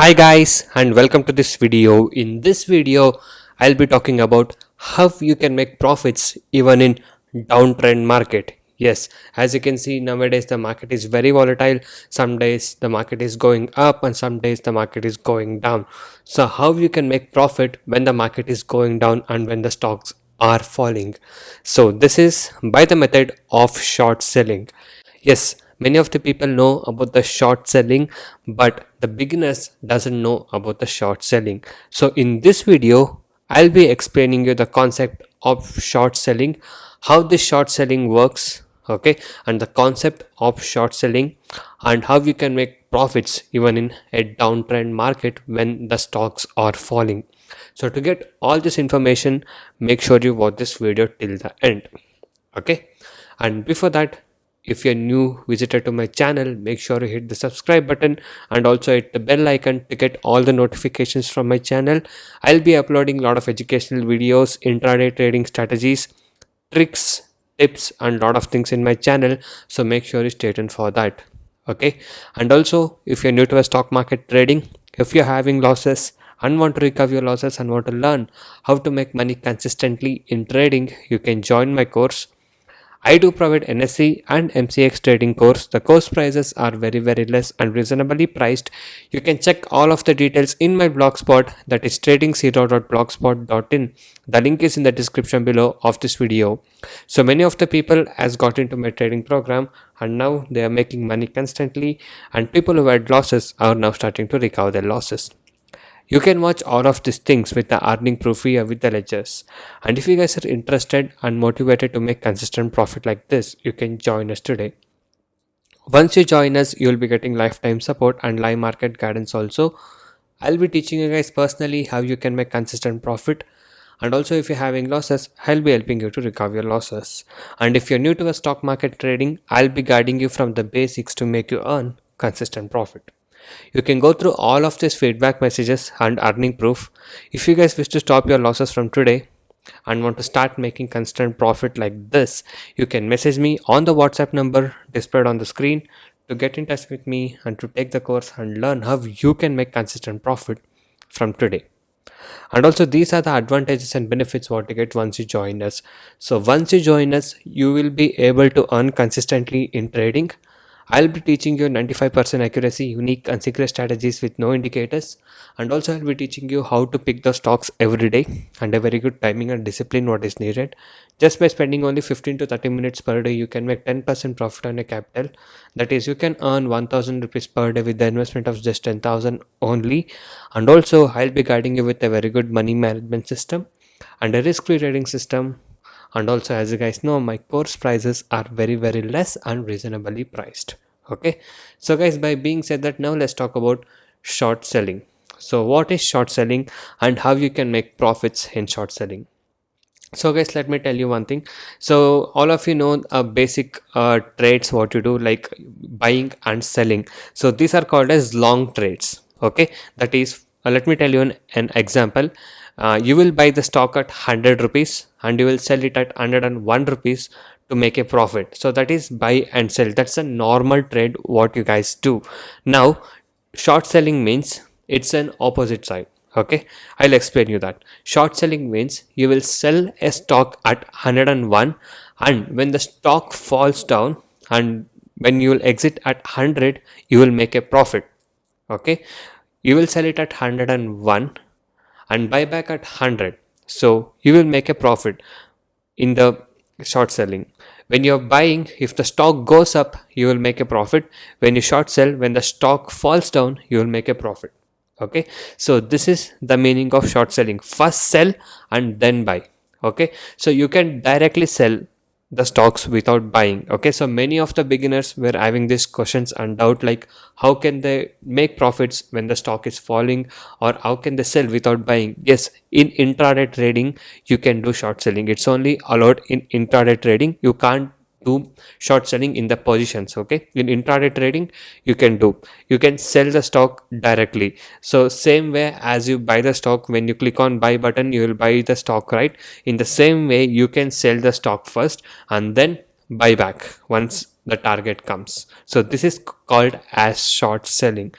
Hi guys and welcome to this video. In this video, I'll be talking about how you can make profits even in downtrend market. Yes, as you can see nowadays the market is very volatile. Some days the market is going up and some days the market is going down. So how you can make profit when the market is going down and when the stocks are falling. So this is by the method of short selling. Yes, many of the people know about the short selling, but the beginners doesn't know about the short selling. So in this video, I'll be explaining you the concept of short selling, how this short selling works, okay, and the concept of short selling and how you can make profits even in a downtrend market when the stocks are falling. So to get all this information, make sure you watch this video till the end. Okay, and before that, if you're new visitor to my channel, make sure you hit the subscribe button and also hit the bell icon to get all the notifications from my channel. I'll be uploading a lot of educational videos, intraday trading strategies, tricks, tips and lot of things in my channel, so make sure you stay tuned for that. Okay, and also if you're new to a stock market trading, if you're having losses and want to recover your losses and want to learn how to make money consistently in trading, you can join my course. I do provide NSE and MCX trading course. The course prices are very less and reasonably priced. You can check all of the details in my blogspot, that is tradingzero.blogspot.in. The link is in the description below of this video. So many of the people has got into my trading program and now they are making money constantly, and people who had losses are now starting to recover their losses. You can watch all of these things with the earning proof here with the ledgers. And if you guys are interested and motivated to make consistent profit like this, you can join us today. Once you join us, you will be getting lifetime support and live market guidance also. I'll be teaching you guys personally how you can make consistent profit. And also if you're having losses, I'll be helping you to recover your losses. And if you're new to the stock market trading, I'll be guiding you from the basics to make you earn consistent profit. You can go through all of these feedback messages and earning proof. If you guys wish to stop your losses from today and want to start making constant profit like this, you can message me on the WhatsApp number displayed on the screen to get in touch with me and to take the course and learn how you can make consistent profit from today. And also these are the advantages and benefits what you get once you join us. So once you join us, you will be able to earn consistently in trading. I'll be teaching you 95% accuracy, unique and secret strategies with no indicators. And also I'll be teaching you how to pick the stocks every day and a very good timing and discipline what is needed. Just by spending only 15 to 30 minutes per day, you can make 10% profit on a capital. That is, you can earn 1000 rupees per day with the investment of just 10,000 only. And also I'll be guiding you with a very good money management system and a risk-free trading system. And also, as you guys know, my course prices are very less and reasonably priced. Okay, so guys, by being said that, now let's talk about short selling. So what is short selling and how you can make profits in short selling? So guys, let me tell you one thing. So all of you know basic trades what you do, like buying and selling. So these are called as long trades. Okay, that is, let me tell you an example. You will buy the stock at 100 rupees and you will sell it at 101 rupees to make a profit. So that is buy and sell. That's a normal trade what you guys do. Now short selling means it's an opposite side. Okay, I'll explain you that. Short selling means you will sell a stock at 101, and when the stock falls down and when you will exit at 100, you will make a profit. Okay, you will sell it at 101 and buy back at 100, so you will make a profit in the short selling. When you're buying, if the stock goes up, you will make a profit. When you short sell, when the stock falls down, you will make a profit. Okay, so this is the meaning of short selling. First sell and then buy. Okay, so you can directly sell the stocks without buying. Okay, so many of the beginners were having these questions and doubt, like how can they make profits when the stock is falling, or how can they sell without buying? Yes, in intraday trading you can do short selling. It's only allowed in intraday trading. You can't do short selling in the positions. Okay, in intraday trading you can sell the stock directly. So same way as you buy the stock, when you click on buy button you will buy the stock, right? In the same way you can sell the stock first and then buy back once the target comes. So this is called as short selling.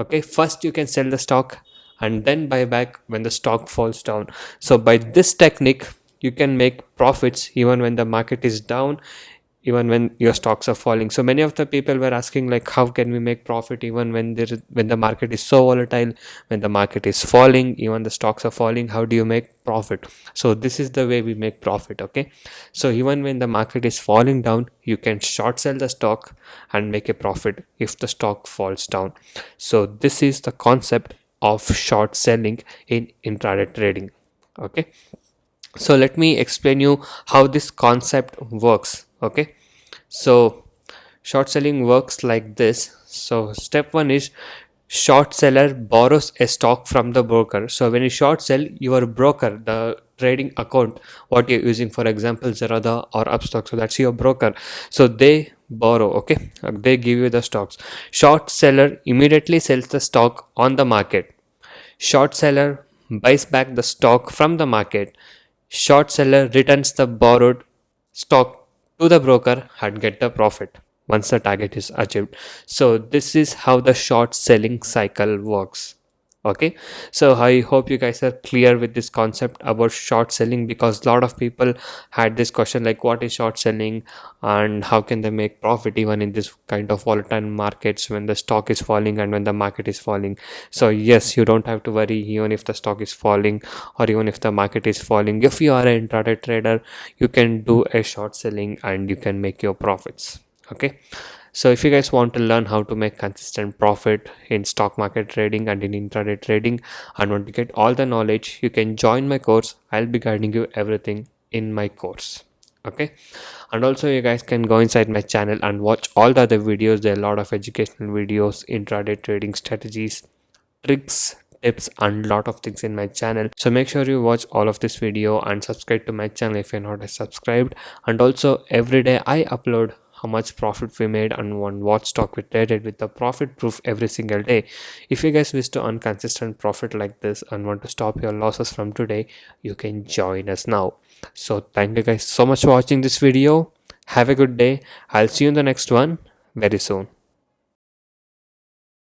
Okay, first you can sell the stock and then buy back when the stock falls down. So by this technique you can make profits even when the market is down, even when your stocks are falling. So many of the people were asking like, how can we make profit even when when the market is so volatile, when the market is falling, even the stocks are falling, how do you make profit? So this is the way we make profit. Okay, so even when the market is falling down, you can short sell the stock and make a profit if the stock falls down. So this is the concept of short selling in intraday trading. Okay, so let me explain you how this concept works. Okay, so short selling works like this. So step 1 is short seller borrows a stock from the broker. So when you short sell, your broker, the trading account what you're using, for example Zerodha or Upstock, so that's your broker. So they borrow, okay, they give you the stocks. Short seller immediately sells the stock on the market. Short seller buys back the stock from the market. Short seller returns the borrowed stock to the broker and get the profit once the target is achieved. So this is how the short selling cycle works. Okay, so I hope you guys are clear with this concept about short selling, because a lot of people had this question like, what is short selling and how can they make profit even in this kind of volatile markets when the stock is falling and when the market is falling. So yes, you don't have to worry even if the stock is falling or even if the market is falling. If you are an intraday trader, you can do a short selling and you can make your profits. Okay, so if you guys want to learn how to make consistent profit in stock market trading and in intraday trading and want to get all the knowledge, you can join my course. I'll be guiding you everything in my course. Okay, and also you guys can go inside my channel and watch all the other videos. There are a lot of educational videos, intraday trading strategies, tricks, tips and lot of things in my channel. So make sure you watch all of this video and subscribe to my channel if you're not subscribed. And also every day I upload how much profit we made and on what stock we traded with the profit proof every single day. If you guys wish to earn consistent profit like this and want to stop your losses from today, you can join us now. So thank you guys so much for watching this video. Have a good day. I'll see you in the next one very soon.